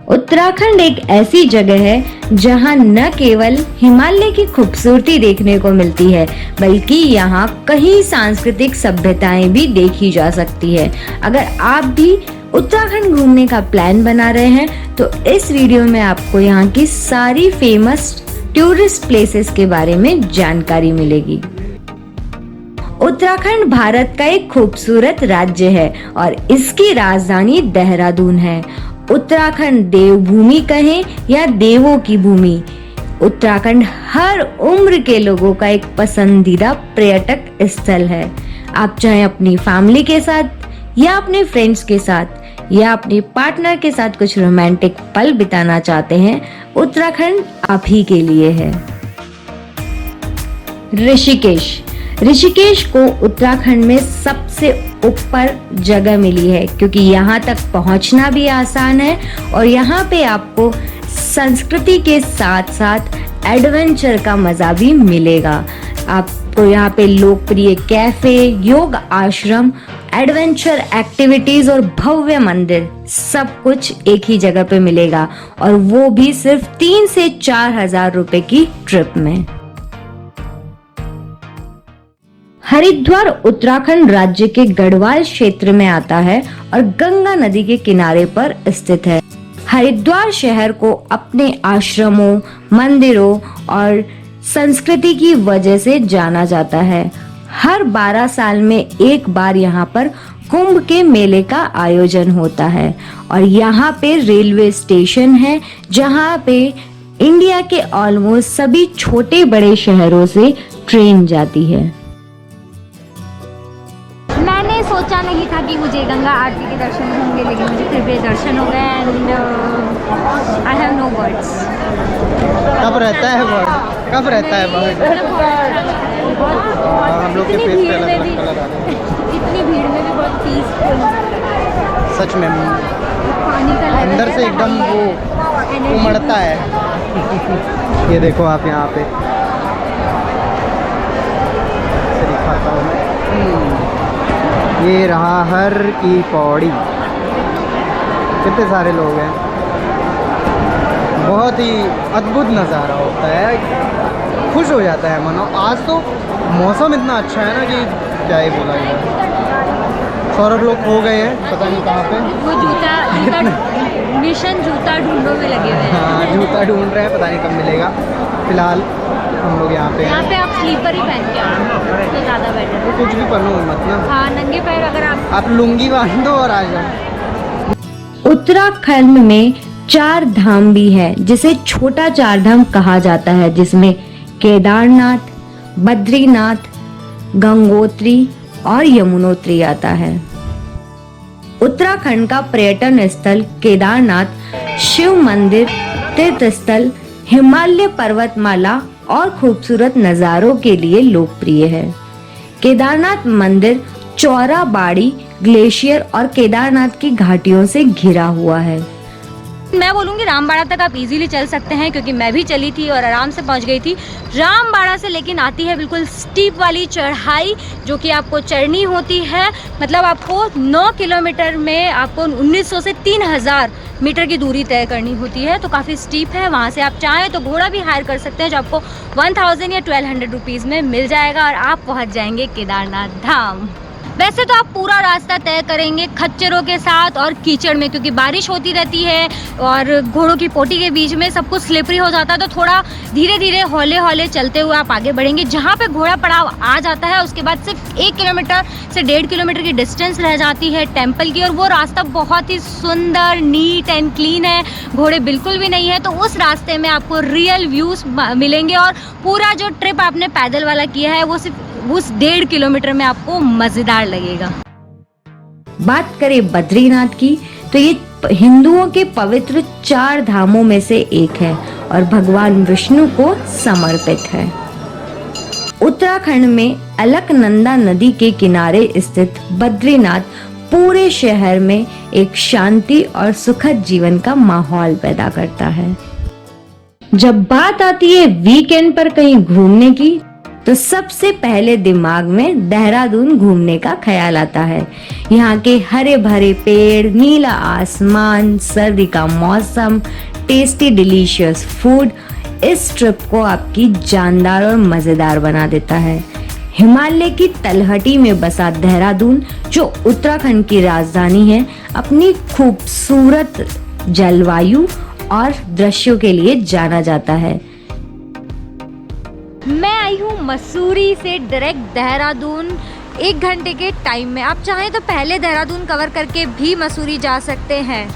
उत्तराखंड एक ऐसी जगह है जहां न केवल हिमालय की खूबसूरती देखने को मिलती है, बल्कि यहाँ कई सांस्कृतिक सभ्यताएं भी देखी जा सकती है। अगर आप भी उत्तराखंड घूमने का प्लान बना रहे हैं तो इस वीडियो में आपको यहाँ की सारी फेमस टूरिस्ट प्लेसेस के बारे में जानकारी मिलेगी। उत्तराखंड भारत का एक खूबसूरत राज्य है और इसकी राजधानी देहरादून है। उत्तराखंड देवभूमि कहें या देवों की भूमि, उत्तराखंड हर उम्र के लोगों का एक पसंदीदा पर्यटक स्थल है। आप चाहे अपनी फैमिली के साथ या अपने फ्रेंड्स के साथ या अपने पार्टनर के साथ कुछ रोमांटिक पल बिताना चाहते हैं, उत्तराखंड आप ही के लिए है। ऋषिकेश को उत्तराखंड में सबसे ऊपर जगह मिली है क्योंकि यहाँ तक पहुँचना भी आसान है और यहाँ पे आपको संस्कृति के साथ साथ एडवेंचर का मजा भी मिलेगा। आपको यहाँ पे लोकप्रिय कैफे, योग आश्रम, एडवेंचर एक्टिविटीज और भव्य मंदिर सब कुछ एक ही जगह पे मिलेगा और वो भी सिर्फ 3 से 4 हजार रुपए की ट्रिप में। हरिद्वार उत्तराखंड राज्य के गढ़वाल क्षेत्र में आता है और गंगा नदी के किनारे पर स्थित है। हरिद्वार शहर को अपने आश्रमों, मंदिरों और संस्कृति की वजह से जाना जाता है। हर 12 साल में एक बार यहाँ पर कुंभ के मेले का आयोजन होता है और यहाँ पे रेलवे स्टेशन है जहाँ पे इंडिया के ऑलमोस्ट सभी छोटे बड़े शहरों से ट्रेन जाती है। मैंने सोचा नहीं था कि मुझे गंगा आरती के दर्शन होंगे, लेकिन मुझे फिर भी दर्शन हो गए and I have no words. कब रहता है वर्ड? कब रहता है वर्ड? हम लोग के फेस पे अलग अलग कलर आ रहे हैं। इतनी भीड़ में भी बहुत पीसफुल, सच में पानी का अंदर से एकदम वो उमड़ता है। ये देखो आप यहाँ पे दिखाता हूँ मैं। ये रहा हर की पौड़ी, कितने सारे लोग हैं। बहुत ही अद्भुत नज़ारा होता है, खुश हो जाता है मनो। आज तो मौसम इतना अच्छा है ना कि क्या ही बोला जाए। सौरभ लोग खो गए हैं, पता नहीं कहाँ पे। वो जूता मिशन जूता ढूंढो में लगे हुए हैं। हाँ, जूता ढूंढ रहे हैं, पता नहीं कब मिलेगा। फिलहाल हम लोग यहाँ पे आप स्लीपर ही पहन के आओ तो ज़्यादा बेटर है। कुछ भी पहनो मत ना। हाँ, नंगे पैर अगर आप लुंगी बांध दो और आ जाओ। उत्तराखंड में 4 धाम भी है जिसे छोटा 4 धाम कहा जाता है, जिसमें केदारनाथ, बद्रीनाथ, गंगोत्री और यमुनोत्री आता है। उत्तराखंड का पर्यटन स्थल केदारनाथ शिव मंदिर, तीर्थ स्थल, हिमालय पर्वतमाला और खूबसूरत नज़ारों के लिए लोकप्रिय है। केदारनाथ मंदिर चौरा बाड़ी ग्लेशियर और केदारनाथ की घाटियों से घिरा हुआ है। मैं बोलूँगी रामबाड़ा तक आप इजीली चल सकते हैं क्योंकि मैं भी चली थी और आराम से पहुंच गई थी। रामबाड़ा से लेकिन आती है बिल्कुल स्टीप वाली चढ़ाई जो कि आपको चढ़नी होती है। मतलब आपको 9 किलोमीटर में आपको 1900 से 3000 मीटर की दूरी तय करनी होती है, तो काफ़ी स्टीप है। वहाँ से आप चाहें तो घोड़ा भी हायर कर सकते हैं जो आपको 1000 या 1200 रुपीज़ में मिल जाएगा और आप पहुँच जाएंगे केदारनाथ धाम। वैसे तो आप पूरा रास्ता तय करेंगे खच्चरों के साथ और कीचड़ में, क्योंकि बारिश होती रहती है और घोड़ों की पोटी के बीच में सब कुछ स्लिपरी हो जाता है, तो थोड़ा धीरे धीरे हौले हौले चलते हुए आप आगे बढ़ेंगे। जहाँ पे घोड़ा पड़ाव आ जाता है उसके बाद सिर्फ 1 किलोमीटर से 1.5 किलोमीटर की डिस्टेंस रह जाती है टेम्पल की, और वो रास्ता बहुत ही सुंदर, नीट एंड क्लीन है, घोड़े बिल्कुल भी नहीं है। तो उस रास्ते में आपको रियल व्यूज मिलेंगे और पूरा जो ट्रिप आपने पैदल वाला किया है वो सिर्फ उस 1.5 किलोमीटर में आपको मजेदार लगेगा। बात करें बद्रीनाथ की तो ये हिंदुओं के पवित्र 4 धामों में से एक है और भगवान विष्णु को समर्पित है। उत्तराखंड में अलकनंदा नदी के किनारे स्थित बद्रीनाथ पूरे शहर में एक शांति और सुखद जीवन का माहौल पैदा करता है। जब बात आती है वीकेंड पर कहीं घूमने की तो सबसे पहले दिमाग में देहरादून घूमने का ख्याल आता है। यहाँ के हरे भरे पेड़, नीला आसमान, सर्दी का मौसम, टेस्टी डिलीशियस फूड इस ट्रिप को आपकी जानदार और मजेदार बना देता है। हिमालय की तलहटी में बसा देहरादून, जो उत्तराखंड की राजधानी है, अपनी खूबसूरत जलवायु और दृश्यों के लिए जाना जाता है। मैं आई हूँ मसूरी से डायरेक्ट देहरादून 1 घंटे के टाइम में। आप चाहें तो पहले देहरादून कवर करके भी मसूरी जा सकते हैं।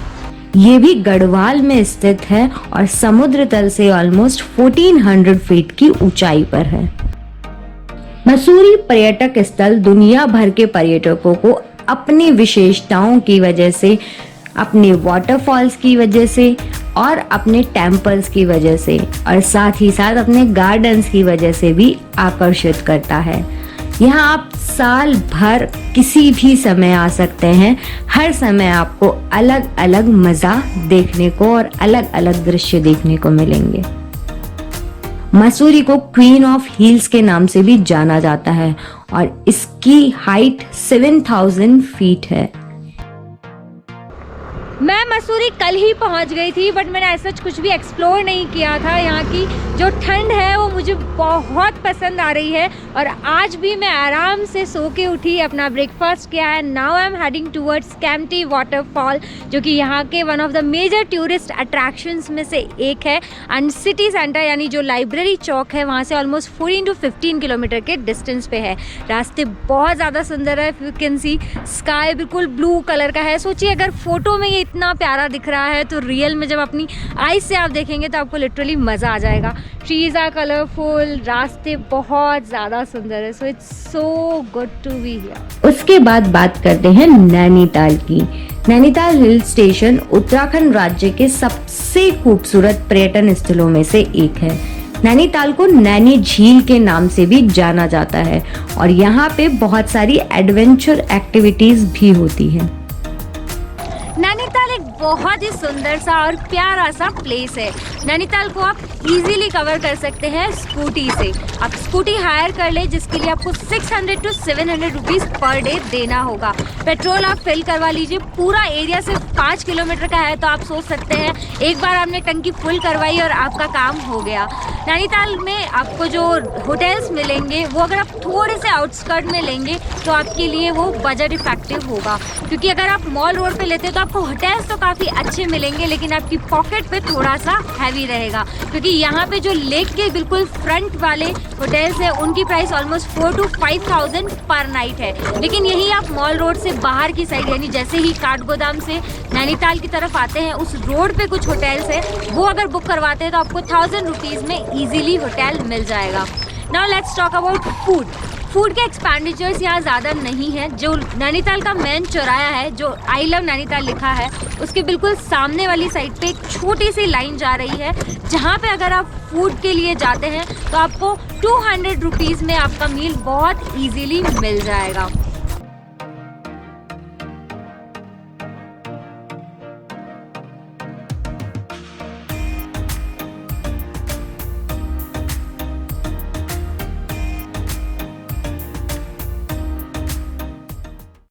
ये भी गढ़वाल में स्थित है और समुद्र तल से ऑलमोस्ट 1400 फीट की ऊंचाई पर है। मसूरी पर्यटक स्थल दुनिया भर के पर्यटकों को अपनी विशेषताओं की वजह से, अपने वाटरफॉल्स की वजह से और अपने टेम्पल्स की वजह से और साथ ही साथ अपने गार्डन्स की वजह से भी आकर्षित करता है। यहाँ आप साल भर किसी भी समय आ सकते हैं। हर समय आपको अलग अलग मजा देखने को और अलग अलग दृश्य देखने को मिलेंगे। मसूरी को क्वीन ऑफ हिल्स के नाम से भी जाना जाता है और इसकी हाइट 7000 फीट है। मैं मसूरी कल ही पहुंच गई थी, बट मैंने ऐसा कुछ भी एक्सप्लोर नहीं किया था। यहाँ की जो ठंड है वो मुझे बहुत पसंद आ रही है और आज भी मैं आराम से सो के उठी, अपना ब्रेकफास्ट किया है। Now I am heading towards Kempty waterfall, जो कि यहाँ के one of the major tourist attractions में से एक है। एंड सिटी सेंटर यानी जो लाइब्रेरी चौक है, वहाँ से ऑलमोस्ट 14 to 15 किलोमीटर के डिस्टेंस पे है। रास्ते बहुत ज़्यादा सुंदर है। यू कैन सी स्काई बिल्कुल ब्लू कलर का है। सोचिए अगर फोटो में ये इतना प्यारा दिख रहा है तो रियल में जब अपनी आईज से आप देखेंगे तो आपको लिटरली मज़ा आ जाएगा। ट्रीज आर कलरफुल, रास्ते बहुत ज़्यादा सुंदर है। So it's so good to be here. उसके बाद बात करते हैं नैनीताल की। नैनीताल हिल स्टेशन उत्तराखंड राज्य के सबसे खूबसूरत पर्यटन स्थलों में से एक है। नैनीताल को नैनी झील के नाम से भी जाना जाता है और यहाँ पे बहुत सारी एडवेंचर एक्टिविटीज भी होती हैं। नैनीताल एक बहुत ही सुंदर सा और प्यारा सा प्लेस है। नैनीताल को आप इजीली कवर कर सकते हैं स्कूटी से। आप स्कूटी हायर कर ले, जिसके लिए आपको 600 to 700 रुपीज़ पर डे देना होगा। पेट्रोल आप फिल करवा लीजिए। पूरा एरिया सिर्फ 5 किलोमीटर का है, तो आप सोच सकते हैं एक बार आपने टंकी फुल करवाई और आपका काम हो गया। नैनीताल में आपको जो होटल्स मिलेंगे वो अगर आप थोड़े से आउटस्कर्ट में लेंगे तो आपके लिए वो बजट इफेक्टिव होगा, क्योंकि अगर आप मॉल रोड पे लेते हैं तो आपको होटल्स तो काफ़ी अच्छे मिलेंगे लेकिन आपकी पॉकेट पे थोड़ा सा हैवी रहेगा, क्योंकि यहाँ पे जो लेक के बिल्कुल फ्रंट वाले होटल्स हैं उनकी प्राइस ऑलमोस्ट 4 to 5,000 पर नाइट है। लेकिन यही आप मॉल रोड से बाहर की साइड, यानी जैसे ही काठगोदाम से नैनीताल की तरफ आते हैं, उस रोड पे कुछ होटल्स हैं, वो अगर बुक करवाते हैं तो आपको 1000 रुपीज़ में ईजिली होटल मिल जाएगा। Now let's talk about food. Food के एक्सपेंडिचर्स यहाँ ज़्यादा नहीं है। जो नैनीताल का मेन चौराहा है, जो आई लव नैनीताल लिखा है, उसके बिल्कुल सामने वाली साइड पे एक छोटी सी लाइन जा रही है, जहाँ पे अगर आप फूड के लिए जाते हैं तो आपको 200 रुपीज़ में आपका मील बहुत इजीली मिल जाएगा।